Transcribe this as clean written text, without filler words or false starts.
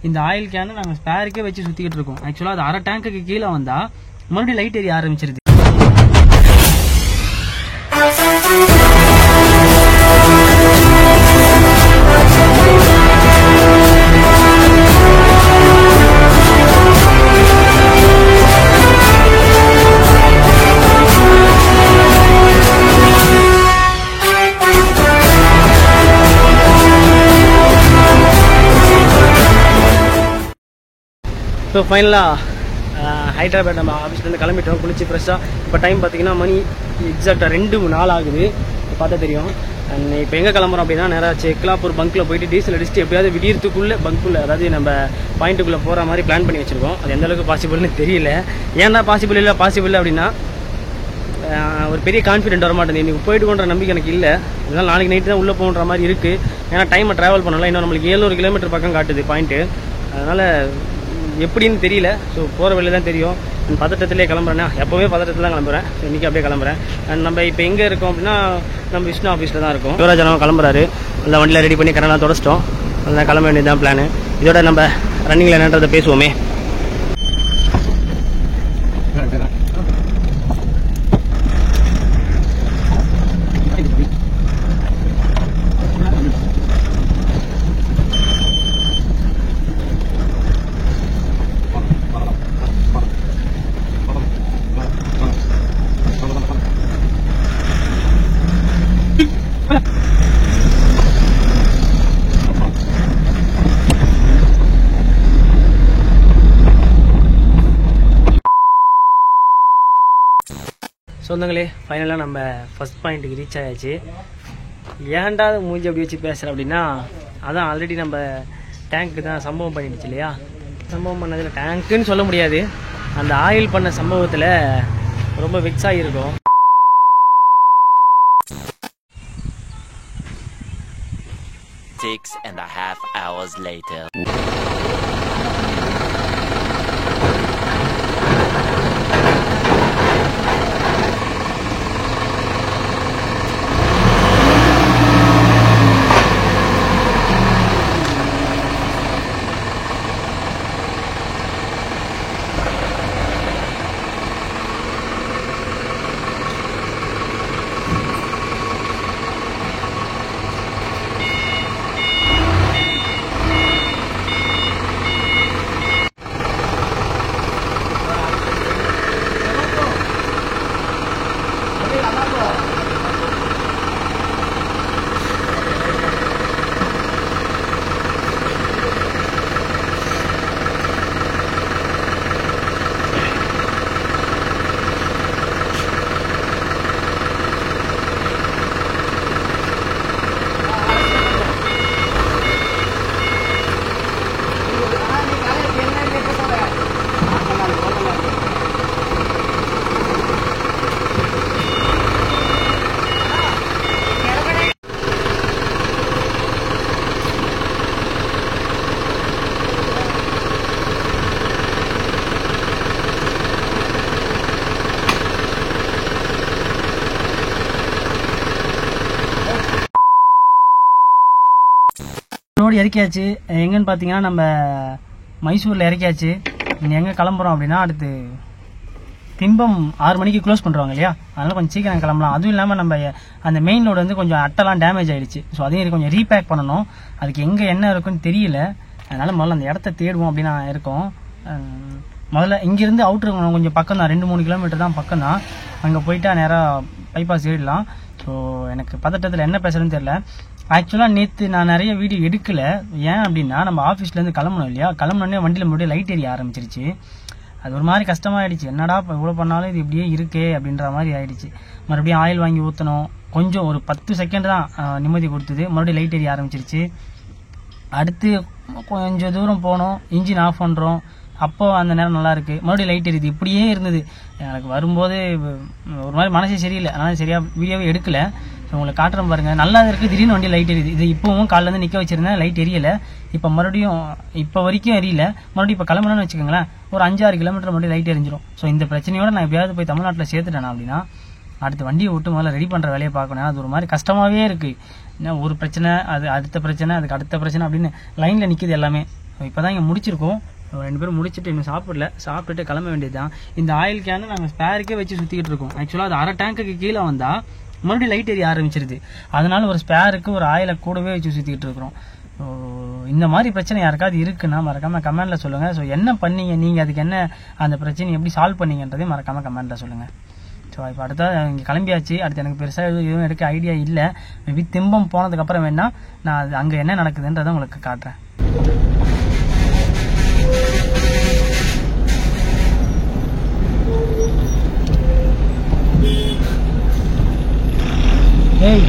இந்த ஆயில் கேனை நாங்கள் ஸ்பேருக்கே வச்சு சுற்றிக்கிட்டு இருக்கோம். ஆக்சுவலாக அது அரை டேங்குக்கு கீழே வந்தால் மறுபடியும் லைட் எரிய ஆரம்பிச்சிருது. ஸோ ஃபைனலாக ஹைதராபாத் நம்ம ஆஃபீஸ்லேருந்து கிளம்பிட்டோம் குளிச்சு ஃப்ரெஷ்ஷாக. இப்போ டைம் பார்த்தீங்கன்னா மணி எக்ஸாக்டாக 2:04 ஆகுது. பார்த்தா தெரியும். அண்ட் இப்போ எங்கே கிளம்புறோம் அப்படின்னா நேராக செக்லாப்பூர் பங்க்கில் போயிட்டு டீசல் அடிச்சுட்டு எப்படியாவது விடியறதுக்குள்ளே பங்க்குள்ளே, அதாவது நம்ம பாயிண்ட்டுக்குள்ளே போகிற மாதிரி பிளான் பண்ணி வச்சுருக்கோம். அது எந்தளவுக்கு பாசிபிள்னு தெரியல. ஏன்னா பாசிபிள் இல்லை அப்படின்னா ஒரு பெரிய கான்ஃபிடென்ட் வரமாட்டேங்குது. இன்றைக்கி போய்ட்டுன்ற நம்பிக்கை எனக்கு இல்லை. இதனால் நாளைக்கு நைட்டு தான் உள்ளே போகிற மாதிரி இருக்குது. ஏன்னா டைமை ட்ராவல் பண்ணலாம். இன்னும் நம்மளுக்கு 700 கிலோமீட்டர் பக்கம் காட்டுது பாயிண்ட்டு. அதனால் எப்படின்னு தெரியல. ஸோ போகிற வழியில் தான் தெரியும். பதட்டத்திலே கிளம்புறேன்னா எப்போவுமே பதட்டத்தில் தான் கிளம்புறேன். ஸோ இன்றைக்கி அப்படியே கிளம்புறேன். அண்ட் நம்ம இப்போ எங்கே இருக்கோம் அப்படின்னா நம்ம விஷ்ணு ஆஃபீஸில் தான் இருக்கோம். யுவராஜ் கிளம்புறாரு. நல்லா வண்டியில் ரெடி பண்ணி கரெக்டாக தொடச்சிட்டோம். அதெல்லாம் கிளம்ப வேண்டியது தான் பிளானு. இதோட நம்ம ரன்னிங்கில் என்னன்றதை பேசுவோமே. சொந்தங்களே, ஃபைனலாக நம்ம ஃபஸ்ட் பாயிண்ட்டுக்கு ரீச் ஆயாச்சு. ஏன்டா மூஞ்சி அப்படி வச்சு பேசுகிறேன் அப்படின்னா, அதான் ஆல்ரெடி நம்ம டேங்க்கு தான் சம்பவம் பண்ணிடுச்சு இல்லையா. சம்பவம் பண்ணதில் டேங்க்குன்னு சொல்ல முடியாது, அந்த ஆயில் பண்ண சம்பவத்தில் ரொம்ப வெக்ஸ் ஆகியிருக்கும். Six and a half hours later. Road இறக்கியாச்சு. எங்கன்னு பார்த்தீங்கன்னா நம்ம மைசூரில் இறக்கியாச்சு. நீங்கள் எங்கே கிளம்புறோம் அப்படின்னா அடுத்து திம்பம் 6 மணிக்கு க்ளோஸ் பண்ணுறாங்க இல்லையா, அதனால் கொஞ்சம் சீக்கிரம் கிளம்பலாம். அதுவும் இல்லாமல் நம்ம அந்த மெயின் ரோடு வந்து கொஞ்சம் அட்டெல்லாம் டேமேஜ் ஆகிடுச்சு. ஸோ அதையும் கொஞ்சம் ரீபேக் பண்ணணும். அதுக்கு எங்கே என்ன இருக்குன்னு தெரியல. அதனால் முதல்ல அந்த இடத்த தேடுவோம் அப்படின்னு நான் இருக்கோம். முதல்ல இங்கேருந்து அவுட்ரு கொஞ்சம் பக்கம் தான், 2-3 கிலோமீட்டர் தான் பக்கம் தான். அங்கே போயிட்டா நேராக பைபாஸ் ஏறிடலாம். ஸோ எனக்கு பதட்டத்தில் என்ன பேசுகிறேன்னு தெரியல. ஆக்சுவலாக நேற்று நான் நிறைய வீடியோ எடுக்கலை. ஏன் அப்படின்னா நம்ம ஆஃபீஸ்லேருந்து கிளம்பணும் இல்லையா, கிளம்புனோடனே வண்டியில் முன்னாடி லைட் எரிய ஆரம்பிச்சிருச்சு. அது ஒரு மாதிரி கஷ்டமாயிடுச்சு. என்னடா இப்போ இவ்வளோ பண்ணாலும் இது இப்படியே இருக்கே அப்படின்ற மாதிரி ஆயிடுச்சு. மறுபடியும் ஆயில் வாங்கி ஊற்றணும். கொஞ்சம் ஒரு 10 செகண்ட் தான் நிம்மதி கொடுத்தது. மறுபடியும் லைட் எரிய ஆரம்பிச்சிருச்சு. அடுத்து கொஞ்சம் தூரம் போனோம், இன்ஜின் ஆஃப் பண்ணுறோம். அப்போ அந்த நேரம் நல்லா இருக்குது, மறுபடியும் லைட் எரியுது. இப்படியே இருந்தது. எனக்கு வரும்போது ஒரு மாதிரி மனசே சரியில்லை. அதனால் சரியாக வீடியோவே எடுக்கலை. ஸோ உங்களுக்கு காட்டுறேன் பாருங்கள். நல்லா இருக்குது. திடீர்னு வண்டி லைட் எரியுது. இது இப்போவும் காலிலேருந்து நிற்க வச்சுருந்தேன், லைட் எரியலை. இப்போ மறுபடியும் இப்போ வரைக்கும் எரியல. மறுபடியும் இப்போ கிளம்பணும்னு வச்சுக்கோங்களேன், ஒரு 5-6 கிலோமீட்டர் மறுபடியும் லைட் எரிஞ்சிடும். ஸோ இந்த பிரச்சனையோட நான் எப்படியாவது போய் தமிழ்நாட்டில் சேர்த்துட்டேன் அப்படின்னா அடுத்து வண்டியை விட்டு முதல்ல ரெடி பண்ணுற வேலையை பார்க்கணும். அது ஒரு மாதிரி கஷ்டமாகவே இருக்குது. ஏன்னா ஒரு பிரச்சனை, அது அடுத்த பிரச்சனை, அதுக்கு அடுத்த பிரச்சனை அப்படின்னு லைனில் நிற்கிது எல்லாமே. இப்போ தான் இங்கே முடிச்சிருக்கோம். 2 பேரும் முடிச்சுட்டு இன்னும் சாப்பிட்டுட்டு கிளம்ப வேண்டியது தான். இந்த ஆயில் கேனு நாங்கள் ஸ்பேருக்கே வச்சு சுற்றிக்கிட்டு இருக்கோம். ஆக்சுவலாக அது அரை டேங்குக்கு கீழே வந்தால் மறுபடியும் லைட் எரிய ஆரம்பிச்சிருது. அதனால ஒரு ஸ்பேருக்கு ஒரு ஆயிலை கூடவே வச்சு சுற்றிக்கிட்டு இருக்கிறோம். இந்த மாதிரி பிரச்சனை யாருக்காவது இருக்குன்னா மறக்காமல் கமெண்ட்டில் சொல்லுங்கள். ஸோ என்ன பண்ணீங்க நீங்கள், அதுக்கு என்ன அந்த பிரச்சனையை எப்படி சால்வ் பண்ணீங்கன்றதையும் மறக்காமல் கமெண்ட்டில் சொல்லுங்கள். ஸோ இப்போ அடுத்த இங்கே கிளம்பியாச்சு. அடுத்து எனக்கு பெருசாக எதுவும் எடுக்க ஐடியா இல்லை. மேபி திம்பம் போனதுக்கப்புறம் வேணா நான் அது அங்கே என்ன நடக்குதுன்றதை உங்களுக்கு காட்டுறேன். ஏய்